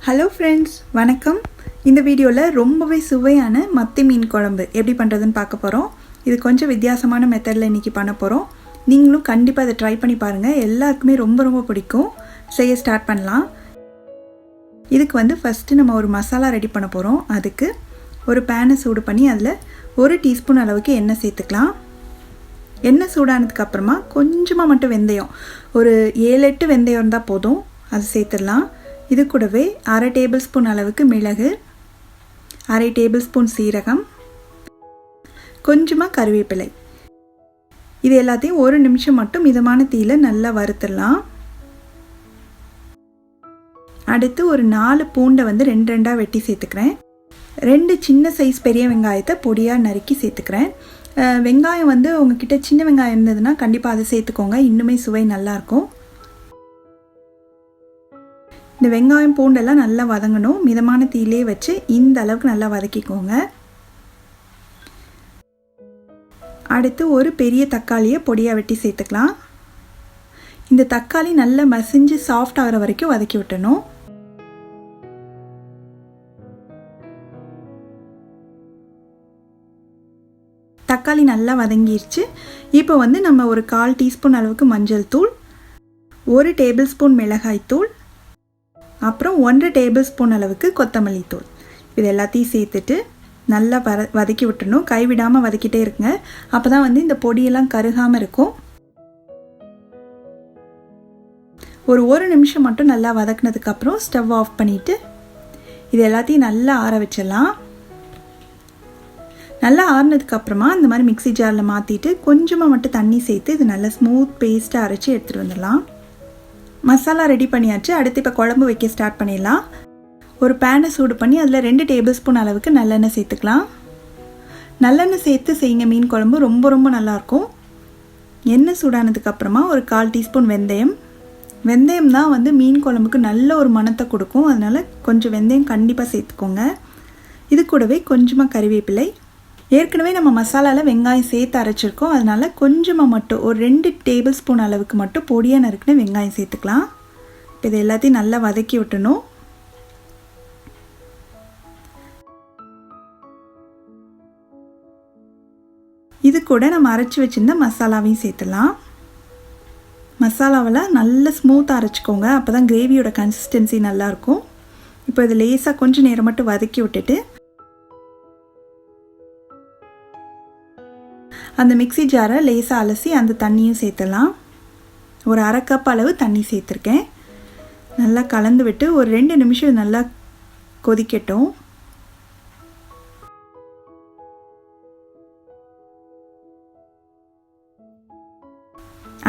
Hello friends, வணக்கம். இந்த வீடியோவில் ரொம்பவே சுவையான மத்தி மீன் குழம்பு எப்படி பண்ணுறதுன்னு பார்க்க போகிறோம். இது கொஞ்சம் வித்தியாசமான மெத்தடில் இன்றைக்கி பண்ண போகிறோம். நீங்களும் கண்டிப்பாக அதை ட்ரை பண்ணி பாருங்கள். எல்லாருக்குமே ரொம்ப பிடிக்கும். செய்ய ஸ்டார்ட் பண்ணலாம். இதுக்கு ஃபஸ்ட்டு நம்ம ஒரு மசாலா ரெடி பண்ண போகிறோம். அதுக்கு ஒரு பேனை சூடு பண்ணி அதில் 1 டீஸ்பூன் அளவுக்கு எண்ணெய் சேர்த்துக்கலாம். எண்ணெய் சூடானதுக்கப்புறமா கொஞ்சமாக மட்டும் வெந்தயம், ஒரு 7-8 வெந்தயம் இருந்தால் போதும், அது சேர்த்துடலாம். இது கூடவே 1/2 டேபிள் ஸ்பூன் அளவுக்கு மிளகு, 1/2 டேபிள் ஸ்பூன் சீரகம், கொஞ்சமாக கருவேப்பிலை. இது எல்லாத்தையும் 1 நிமிஷம் மட்டும் மிதமான தீயில நல்லா வறுத்துடலாம். அடுத்து ஒரு 4 பூண்டை 2 வெட்டி சேர்த்துக்கிறேன். 2 சின்ன சைஸ் பெரிய வெங்காயத்தை பொடியாக நறுக்கி சேர்த்துக்கிறேன். வெங்காயம் உங்ககிட்ட சின்ன வெங்காயம் இருந்ததுன்னா கண்டிப்பாக அதை சேர்த்துக்கோங்க, இன்னுமே சுவை நல்லாயிருக்கும். இந்த வெங்காயம் பூண்டெல்லாம் நல்லா வதங்கணும். மிதமான தீயிலே வச்சு இந்த அளவுக்கு நல்லா வதக்கிக்கோங்க. அடுத்து ஒரு பெரிய தக்காளியை பொடியாக வெட்டி சேர்த்துக்கலாம். இந்த தக்காளி நல்லா மசிஞ்சு சாஃப்ட் ஆகிற வரைக்கும் வதக்கி விட்டணும். தக்காளி நல்லா வதங்கிருச்சு. இப்போ நம்ம ஒரு 1/4 டீஸ்பூன் அளவுக்கு மஞ்சள் தூள், 1 டேபிள் ஸ்பூன் மிளகாய் தூள், அப்புறம் 1 டேபிள் ஸ்பூன் அளவுக்கு கொத்தமல்லி தூள், இது எல்லாத்தையும் சேர்த்துட்டு நல்லா வதக்கி விட்டுணும். கைவிடாமல் வதக்கிட்டே இருக்குங்க. அப்போ தான் இந்த பொடியெல்லாம் கருகாமல் இருக்கும். ஒரு நிமிஷம் மட்டும் நல்லா வதக்கினதுக்கப்புறம் ஸ்டவ் ஆஃப் பண்ணிவிட்டு இது எல்லாத்தையும் நல்லா ஆற வச்சிடலாம். நல்லா ஆறினதுக்கப்புறமா இந்த மாதிரி மிக்ஸி ஜாரில் மாற்றிட்டு கொஞ்சமாக மட்டும் தண்ணி சேர்த்து இது நல்லா ஸ்மூத் பேஸ்ட்டாக அரைச்சி எடுத்துகிட்டு வந்துடலாம். மசாலா ரெடி பண்ணியாச்சு. அடுத்து இப்போ குழம்பு வைக்க ஸ்டார்ட் பண்ணிடலாம். ஒரு பேனை சூடு பண்ணி அதில் 2 டேபிள் ஸ்பூன் அளவுக்கு நல்லெண்ணெய் சேர்த்துக்கலாம். நல்லெண்ணெய் சேர்த்து செய்யுங்க, மீன் குழம்பு ரொம்ப நல்லாயிருக்கும். எண்ணெய் சூடானதுக்கப்புறமா ஒரு 1/4 டீஸ்பூன் வெந்தயம். வெந்தயம் தான் மீன் குழம்புக்கு நல்ல ஒரு மணத்தை கொடுக்கும். அதனால் கொஞ்சம் வெந்தயம் கண்டிப்பாக சேர்த்துக்கோங்க. இது கூடவே கொஞ்சமாக கறிவேப்பிலை. ஏற்கனவே நம்ம மசாலாவில் வெங்காயம் சேர்த்து அரைச்சிருக்கோம். அதனால் கொஞ்சமாக மட்டும் ஒரு 2 டேபிள் ஸ்பூன் அளவுக்கு மட்டும் பொடியாக நறுக்குன்னு வெங்காயம் சேர்த்துக்கலாம். இப்போ இது எல்லாத்தையும் நல்லா வதக்கி விட்டணும். இது கூட நம்ம அரைச்சி வச்சுருந்த மசாலாவையும் சேர்த்துலாம். மசாலாவெல்லாம் நல்லா ஸ்மூத்தாக அரைச்சிக்கோங்க, அப்போ தான் கிரேவியோட கன்சிஸ்டன்சி நல்லாயிருக்கும். இப்போ இது லேசாக கொஞ்சம் நேரம் மட்டும் வதக்கி விட்டுட்டு அந்த மிக்ஸி ஜாரை லேசாக அலசி அந்த தண்ணியும் சேர்த்துலாம். ஒரு 1/2 கப் அளவு தண்ணி சேர்த்துருக்கேன். நல்லா கலந்து விட்டு ஒரு 2 நிமிஷம் நல்லா கொதிக்கட்டும்.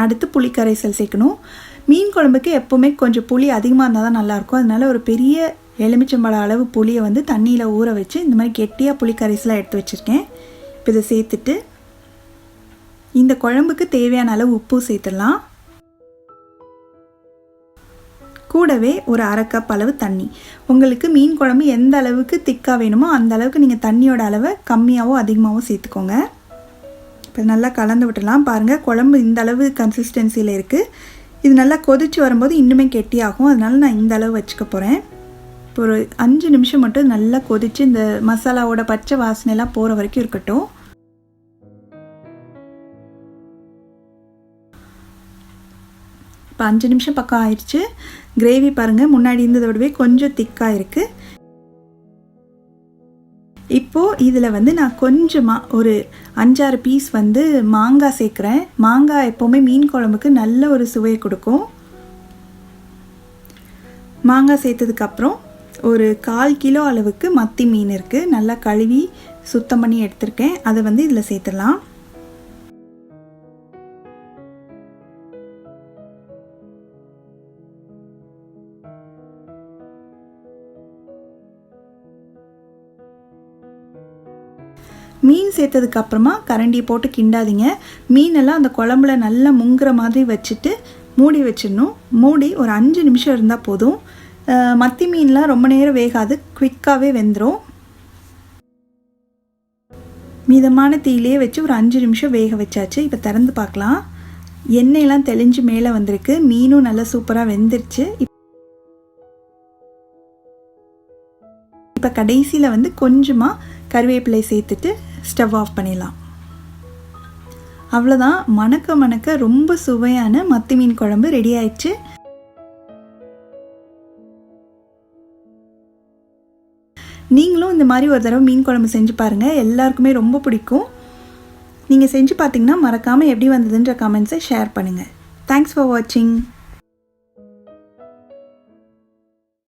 அடுத்து புளி கரைசல் சேர்க்கணும். மீன் குழம்புக்கு எப்போவுமே கொஞ்சம் புளி அதிகமாக இருந்தால் தான் நல்லாயிருக்கும். அதனால் ஒரு பெரிய எலுமிச்சம்பழம் அளவு புளியை தண்ணியில் ஊற வச்சு இந்த மாதிரி கெட்டியாக புளி கரைசலாக எடுத்து வச்சுருக்கேன். இப்போ இதை சேர்த்துட்டு இந்த குழம்புக்கு தேவையான அளவு உப்பு சேர்த்துடலாம். கூடவே ஒரு 1/2 கப் அளவு தண்ணி. உங்களுக்கு மீன் குழம்பு எந்த அளவுக்கு திக்காக வேணுமோ அந்த அளவுக்கு நீங்கள் தண்ணியோட அளவை கம்மியாகவோ அதிகமாகவோ சேர்த்துக்கோங்க. இப்போ நல்லா கலந்து விட்டுடலாம். பாருங்கள், குழம்பு இந்த அளவு கன்சிஸ்டன்சியில் இருக்குது. இது நல்லா கொதித்து வரும்போது இன்னுமே கெட்டியாகும். அதனால நான் இந்த அளவு வச்சுக்க போகிறேன். இப்போ ஒரு 5 நிமிஷம் மட்டும் நல்லா கொதித்து இந்த மசாலாவோட பச்சை வாசனைலாம் போகிற வரைக்கும் இருக்கட்டும். இப்போ 5 நிமிஷம் பக்கம் ஆயிடுச்சு. கிரேவி பாருங்கள், முன்னாடி இருந்ததை விடவே கொஞ்சம் திக்காக இருக்குது. இப்போது இதில் நான் கொஞ்சமாக ஒரு 5-6 பீஸ் மாங்காய் சேர்க்குறேன். மாங்காய் எப்போவுமே மீன் குழம்புக்கு நல்ல ஒரு சுவையை கொடுக்கும். மாங்காய் சேர்த்ததுக்கப்புறம் ஒரு 1/4 கிலோ அளவுக்கு மத்தி மீன் இருக்குது. நல்லா கழுவி சுத்தம் பண்ணி எடுத்திருக்கேன். அதை இதில் சேர்த்துடலாம். மீன் சேர்த்ததுக்கப்புறமா கரண்டியை போட்டு கிண்டாதீங்க. மீனெல்லாம் அந்த குழம்புல நல்லா முங்குற மாதிரி வச்சுட்டு மூடி வச்சிடணும். மூடி ஒரு 5 நிமிஷம் இருந்தால் போதும். மத்தி மீன்லாம் ரொம்ப நேரம் வேகாது, குவிக்காகவே வெந்துடும். மிதமான தீயிலே வச்சு ஒரு 5 நிமிஷம் வேக வச்சாச்சு. இப்போ திறந்து பார்க்கலாம். எண்ணெயெல்லாம் தெளிஞ்சு மேலே வந்திருக்கு. மீனும் நல்லா சூப்பராக வெந்துருச்சு. இப்போ கடைசியில் வந்து கொஞ்சமாக கருவேப்பிலை சேர்த்துட்டு ஸ்டவ் ஆஃப் பண்ணிடலாம். அவ்வளோதான், மணக்க மணக்க ரொம்ப சுவையான மத்தி மீன் குழம்பு ரெடி ஆயிடுச்சு. நீங்களும் இந்த மாதிரி ஒரு தடவை மீன் குழம்பு செஞ்சு பாருங்கள், எல்லாருக்குமே ரொம்ப பிடிக்கும். நீங்கள் செஞ்சு பார்த்தீங்கன்னா மறக்காமல் எப்படி வந்ததுன்ற கமெண்ட்ஸை ஷேர் பண்ணுங்கள். தேங்க்ஸ் ஃபார் வாட்சிங்.